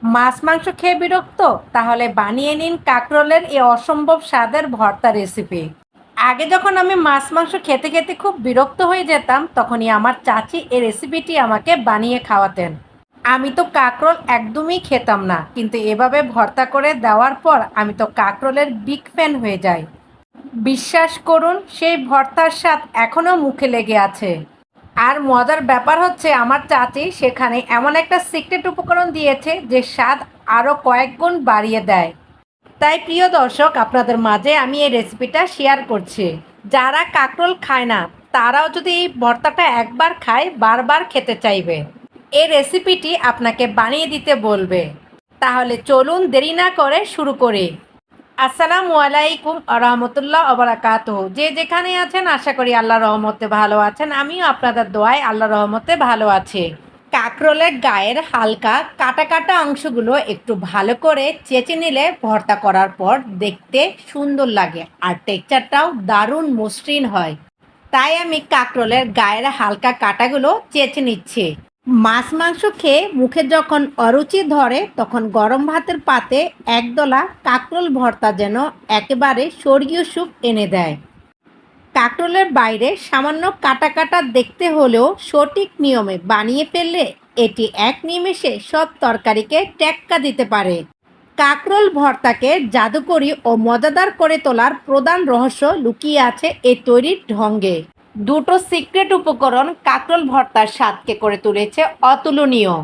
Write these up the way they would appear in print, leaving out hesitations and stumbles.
মাছ মাংস খেয়ে বিরক্ত? তাহলে বানিয়ে নিন কাঁকরোলের এই অসম্ভব স্বাদের ভর্তা রেসিপি। আগে যখন আমি মাছ মাংস খেতে খেতে খুব বিরক্ত হয়ে যেতাম, তখনই আমার চাচি এই রেসিপিটি আমাকে বানিয়ে খাওয়াতেন। আমি তো কাঁকরোল একদমই খেতাম না, কিন্তু এভাবে ভর্তা করে দেওয়ার পর আমি তো কাঁকরোলের বিগ ফ্যান হয়ে যাই। বিশ্বাস করুন, সেই ভর্তার স্বাদ এখনও মুখে লেগে আছে। আর মজার ব্যাপার হচ্ছে, আমার চাচি সেখানে এমন একটা সিক্রেট উপকরণ দিয়েছে যে স্বাদ আরও কয়েক গুণ বাড়িয়ে দেয়। তাই প্রিয় দর্শক, আপনাদের মাঝে আমি এই রেসিপিটা শেয়ার করছি। যারা কাঁকরোল খায় না, তারাও যদি এই ভর্তাটা একবার খায়, বারবার খেতে চাইবে। এই রেসিপিটি আপনাকে বানিয়ে দিতে বলবে। তাহলে চলুন দেরি না করে শুরু করি। আসসালামু আলাইকুম রহমতুল্লাহ ওবরাকাতুহ। যে যেখানে আছেন, আশা করি আল্লাহর রহমতে ভালো আছেন। আমিও আপনাদের দোয়ায় আল্লাহর রহমতে ভালো আছি। কাঁকরোলের গায়ের হালকা কাটা কাটা অংশগুলো একটু ভালো করে চেঁচে নিলে ভর্তা করার পর দেখতে সুন্দর লাগে, আর টেক্সচারটাও দারুণ মসৃণ হয়। তাই আমি কাঁকরোলের গায়ের হালকা কাটাগুলো চেঁচে নিচ্ছি। মাছ মাংস খেয়ে মুখে যখন অরুচি ধরে, তখন গরম ভাতের পাতে একদলা কাঁকরোল ভর্তা যেন একেবারে স্বর্গীয় সুখ এনে দেয়। কাঁকরোলের বাইরে সামান্য কাটা কাটা দেখতে হলেও সঠিক নিয়মে বানিয়ে ফেললে এটি এক নিমেষে সব তরকারিকে টেক্কা দিতে পারে। কাঁকরোল ভর্তাকে জাদুকরি ও মজাদার করে তোলার প্রধান রহস্য লুকিয়ে আছে এই তৈরির ঢঙ্গে। দুটো সিক্রেট উপকরণ কাঁকরোল ভর্তার স্বাদকে করে তুলেছে অতুলনীয়।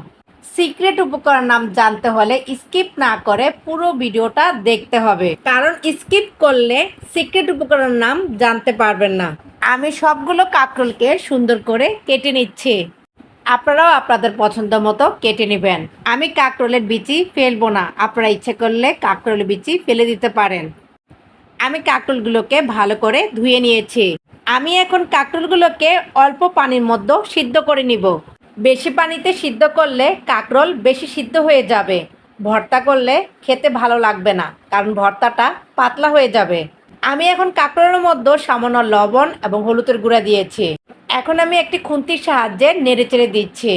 সিক্রেট উপকরণ নাম জানতে হলে স্কিপ না করে পুরো ভিডিওটা দেখতে হবে, কারণ স্কিপ করলে সিক্রেট উপকরণ নাম জানতে পারবেন না। আমি সবগুলো কাঁকরোলকে সুন্দর করে কেটে নিচ্ছি। আপনারাও আপনাদের পছন্দ মতো কেটে নেবেন। আমি কাঁকরোলের বিচি ফেলবো না, আপনারা ইচ্ছে করলে কাঁকরোলের বিচি ফেলে দিতে পারেন। আমি কাঁকরোলগুলোকে ভালো করে ধুয়ে নিয়েছি। আমি এখন কাঁকরোলগুলোকে অল্প পানির মধ্যে সিদ্ধ করে নিব। বেশি পানিতে সিদ্ধ করলে কাঁকরোল বেশি সিদ্ধ হয়ে যাবে। ভর্তা করলে খেতে ভালো লাগবে না, কারণ ভর্তাটা পাতলা হয়ে যাবে। আমি এখন কাঁকরোলের মধ্যে সামান্য লবণ এবং হলুদের গুঁড়া দিয়েছি। এখন আমি একটি খুন্তির সাহায্যে নেড়েচেড়ে দিচ্ছি।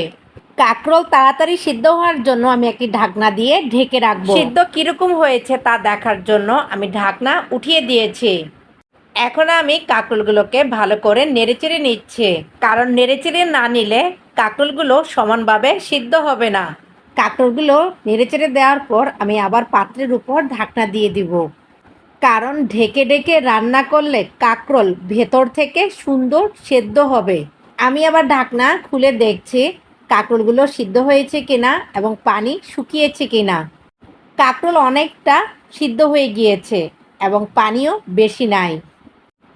কাঁকরোল তাড়াতাড়ি সিদ্ধ হওয়ার জন্য আমি একটি ঢাকনা দিয়ে ঢেকে রাখবো। সিদ্ধ কিরকম হয়েছে তা দেখার জন্য আমি ঢাকনা উঠিয়ে দিয়েছি। এখন আমি কাঁকরোলগুলোকে ভালো করে নেড়েচেড়ে নিচ্ছি, কারণ নেড়েচেড়ে না নিলে কাঁকরোলগুলো সমানভাবে সিদ্ধ হবে না। কাঁকরোলগুলো নেড়েচেড়ে দেওয়ার পর আমি আবার পাত্রের উপর ঢাকনা দিয়ে দিব, কারণ ঢেকে ঢেকে রান্না করলে কাঁকরোল ভেতর থেকে সুন্দর সেদ্ধ হবে। আমি আবার ঢাকনা খুলে দেখছি কাঁকরোলগুলো সিদ্ধ হয়েছে কিনা এবং পানি শুকিয়েছে কিনা। কাঁকরোল অনেকটা সিদ্ধ হয়ে গিয়েছে এবং পানিও বেশি নাই,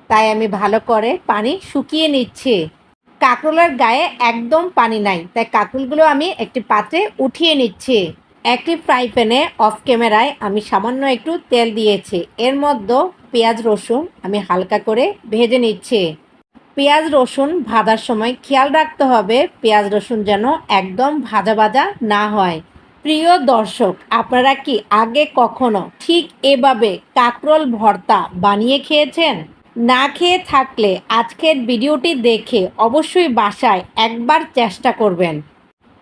তাই আমি ভালো করে পানি শুকিয়ে নিচ্ছি। কাঁকরোলের গায়ে একদম পানি নাই, তাই কাঁকরোলগুলো আমি একটি পাত্রে উঠিয়ে নিচ্ছি। একটি ফ্রাই প্যানে অফ ক্যামেরায় আমি সামান্য একটু তেল দিয়েছি। এর মধ্যে পেঁয়াজ রসুন আমি হালকা করে ভেজে নিচ্ছি। পেঁয়াজ রসুন ভাজার সময় খেয়াল রাখতে হবে পেঁয়াজ রসুন যেন একদম ভাজা ভাজা না হয়। প্রিয় দর্শক, আপনারা কি আগে কখনো ঠিক এভাবে কাঁকরোল ভর্তা বানিয়ে খেয়েছেন? না খেয়ে থাকলে আজকের ভিডিওটি দেখে অবশ্যই বাসায় একবার চেষ্টা করবেন।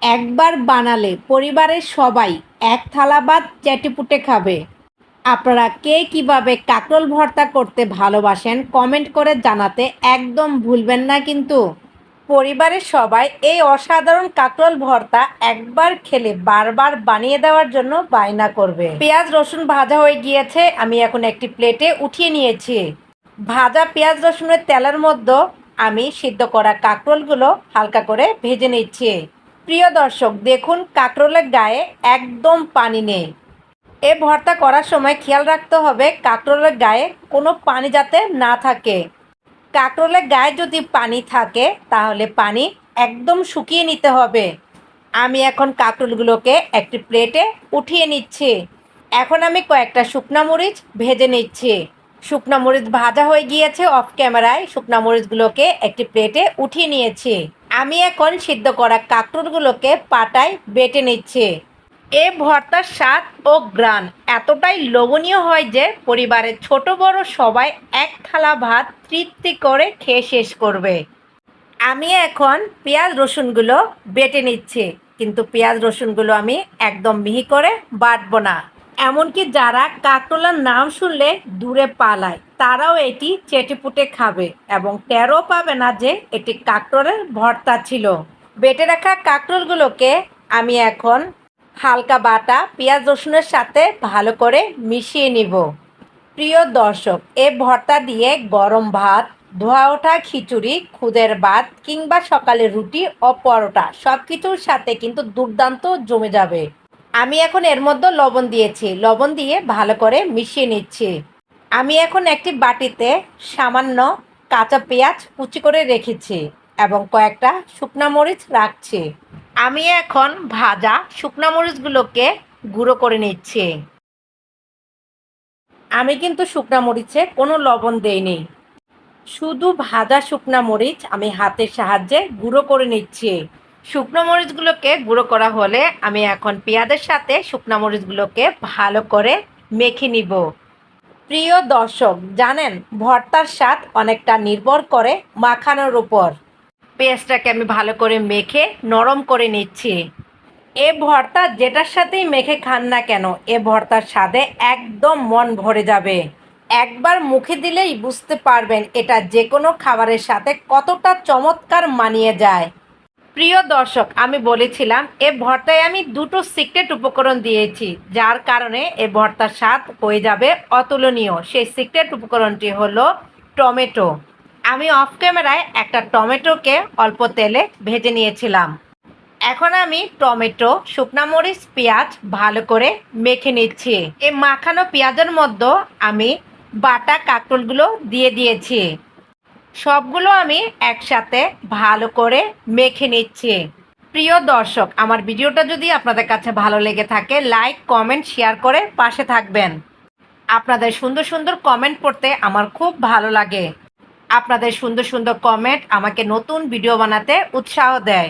একবার বানালে পরিবারের সবাই এক থালা ভাত চেটেপুটে খাবে। আপনারা কে কিভাবে কাঁকরোল ভর্তা করতে ভালোবাসেন কমেন্ট করে জানাতে একদম ভুলবেন না কিন্তু। পরিবারের সবাই এই অসাধারণ কাঁকরোল ভর্তা একবার খেলে বারবার বানিয়ে দেওয়ার জন্য বায়না করবে। পেঁয়াজ রসুন ভাজা হয়ে গিয়েছে, আমি এখন একটি প্লেটে উঠিয়ে নিয়েছি। ভাজা পেঁয়াজ রসুনের তেলের মধ্যে আমি সিদ্ধ করা কাঁকরোলগুলো হালকা করে ভেজে নিচ্ছি। প্রিয় দর্শক, দেখুন কাঁকরোলের গায়ে একদম পানি নেই। এ ভর্তা করার সময় খেয়াল রাখতে হবে কাঁকরোলের গায়ে কোনো পানি যাতে না থাকে। কাঁকরোলের গায়ে যদি পানি থাকে তাহলে পানি একদম শুকিয়ে নিতে হবে। আমি এখন কাঁকরোলগুলোকে একটি প্লেটে উঠিয়ে নিচ্ছি। এখন আমি কয়েকটা শুকনা মরিচ ভেজে নিচ্ছি। শুকনা মরিচ ভাজা হয়ে গিয়েছে অফ ক্যামেরায়। শুকনা মরিচগুলোকে একটি প্লেটে উঠিয়ে নিয়েছি। আমি এখন সিদ্ধ করা কাঁকরোলগুলোকে পাটায় বেটে নিচ্ছি। এ ভর্তার স্বাদ ও ঘ্রাণ এতটাই লোভনীয় হয় যে পরিবারের ছোট বড় সবাই এক থালা ভাত তৃপ্তি করে খেয়ে শেষ করবে। আমি এখন পেঁয়াজ রসুনগুলো বেটে নিচ্ছি। কিন্তু পেঁয়াজ রসুনগুলো আমি একদম মিহি করে বাটবো না। এমনকি যারা কাঁকরোলের নাম শুনলে দূরে পালায় তারাও এটি চেটেপুটে খাবে এবং টেরও পাবে না যে এটি কাঁকরোলের ভর্তা ছিল। বেটে রাখা কাঁকরোলগুলোকে আমি এখন হালকা বাটা পেঁয়াজ রসুনের সাথে ভালো করে মিশিয়ে নিব। প্রিয় দর্শক, এ ভর্তা দিয়ে গরম ভাত, ধোয়া ওঠা খিচুড়ি, খুদের ভাত কিংবা সকালে রুটি ও পরোটা সব কিছুর সাথে কিন্তু দুর্দান্ত জমে যাবে। আমি এখন এর মধ্যে লবণ দিয়েছি, লবণ দিয়ে ভালো করে মিশিয়ে নিচ্ছি। আমি এখন একটি বাটিতে সামান্য কাঁচা পেঁয়াজ কুচি করে রেখেছি এবং কয়েকটা শুকনা মরিচ রাখছি। আমি এখন ভাজা শুকনা মরিচগুলোকে গুঁড়ো করে নিচ্ছি। আমি কিন্তু শুকনা মরিচে কোনো লবণ দেইনি, শুধু ভাজা শুকনা মরিচ আমি হাতের সাহায্যে গুঁড়ো করে নিচ্ছি। শুকনো মরিচগুলোকে গুঁড়ো করা হলে আমি এখন পেঁয়াজের সাথে শুকনো মরিচগুলোকে ভালো করে মেখে নিব। প্রিয় দর্শক, জানেন ভর্তার স্বাদ অনেকটা নির্ভর করে মাখানোর উপর। পেঁয়াজটাকে আমি ভালো করে মেখে নরম করে নিচ্ছি। এ ভর্তা যেটার সাথেই মেখে খান না কেন, এ ভর্তার স্বাদে একদম মন ভরে যাবে। একবার মুখে দিলেই বুঝতে পারবেন এটা যে কোনো খাবারের সাথে কতটা চমৎকার মানিয়ে যায়। প্রিয় দর্শক, আমি বলেছিলাম এ ভর্তায় আমি দুটো সিক্রেট উপকরণ দিয়েছি, যার কারণে এ ভর্তার স্বাদ হয়ে যাবে অতুলনীয়। সেই সিক্রেট উপকরণটি হলো টমেটো। আমি অফ ক্যামেরায় একটা টমেটোকে অল্প তেলে ভেজে নিয়েছিলাম। এখন আমি টমেটো, শুকনা মরিচ, পেঁয়াজ ভালো করে মেখে নিচ্ছি। এই মাখানো পেঁয়াজের মধ্যে আমি বাটা কাঁকরোলগুলো দিয়ে দিয়েছি। সবগুলো আমি একসাথে ভালো করে মেখে নিচ্ছি। প্রিয় দর্শক, আমার ভিডিওটা যদি আপনাদের কাছে ভালো লেগে থাকে, লাইক, কমেন্ট, শেয়ার করে পাশে থাকবেন। আপনাদের সুন্দর সুন্দর কমেন্ট পড়তে আমার খুব ভালো লাগে। আপনাদের সুন্দর সুন্দর কমেন্ট আমাকে নতুন ভিডিও বানাতে উৎসাহ দেয়।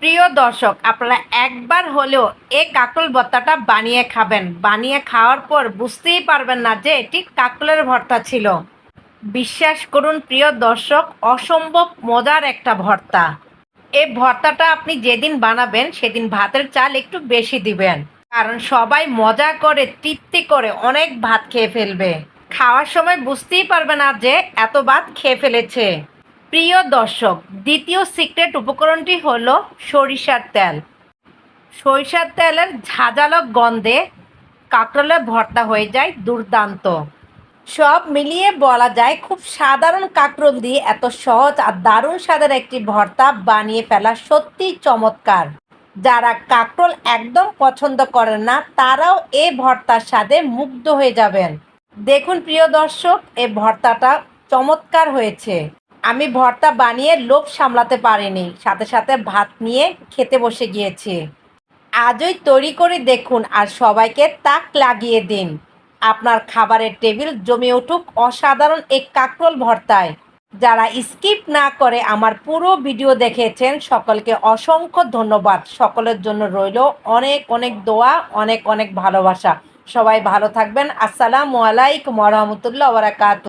প্রিয় দর্শক, আপনারা একবার হলেও এই কাঁকরোল ভর্তাটা বানিয়ে খাবেন। বানিয়ে খাওয়ার পর বুঝতেই পারবেন না যে এটি কাঁকরোলের ভর্তা ছিল। বিশ্বাস করুন প্রিয় দর্শক, অসম্ভব মজার একটা ভর্তা। এই ভর্তাটা আপনি যেদিন বানাবেন সেদিন ভাতের চাল একটু বেশি দিবেন, কারণ সবাই মজা করে তৃপ্তি করে অনেক ভাত খেয়ে ফেলবে। খাওয়ার সময় বুঝতেই পারবে না যে এত ভাত খেয়ে ফেলেছে। প্রিয় দর্শক, দ্বিতীয় সিক্রেট উপকরণটি হলো সরিষার তেল। সরিষার তেলের ঝাঁঝালো গন্ধে কাঁকরোলের ভর্তা হয়ে যায় দুর্দান্ত। সব মিলিয়ে বলা যায় খুব সাধারণ কাঁকরোল দিয়ে এত সহজ আর দারুণ স্বাদের একটি ভর্তা বানিয়ে ফেলা সত্যিই চমৎকার। যারা কাঁকরোল একদম পছন্দ করেন না তারাও এই ভর্তার স্বাদে মুগ্ধ হয়ে যাবেন। দেখুন প্রিয় দর্শক, এই ভর্তাটা চমৎকার হয়েছে। আমি ভর্তা বানিয়ে লোভ সামলাতে পারিনি, সাথে সাথে ভাত নিয়ে খেতে বসে গিয়েছি। আজই তৈরি করে দেখুন আর সবাইকে তাক লাগিয়ে দিন। আপনার খাবারের টেবিল জমে উঠুক অসাধারণ এক কাঁকরোল ভর্তায়। যারা স্কিপ না করে আমার পুরো ভিডিও দেখেছেন সকলকে অসংখ্য ধন্যবাদ। সকলের জন্য রইল অনেক অনেক দোয়া, অনেক অনেক ভালোবাসা। সবাই ভালো থাকবেন। আসসালামু আলাইকুম ওয়া রাহমাতুল্লাহি ওয়া বারাকাতুহু।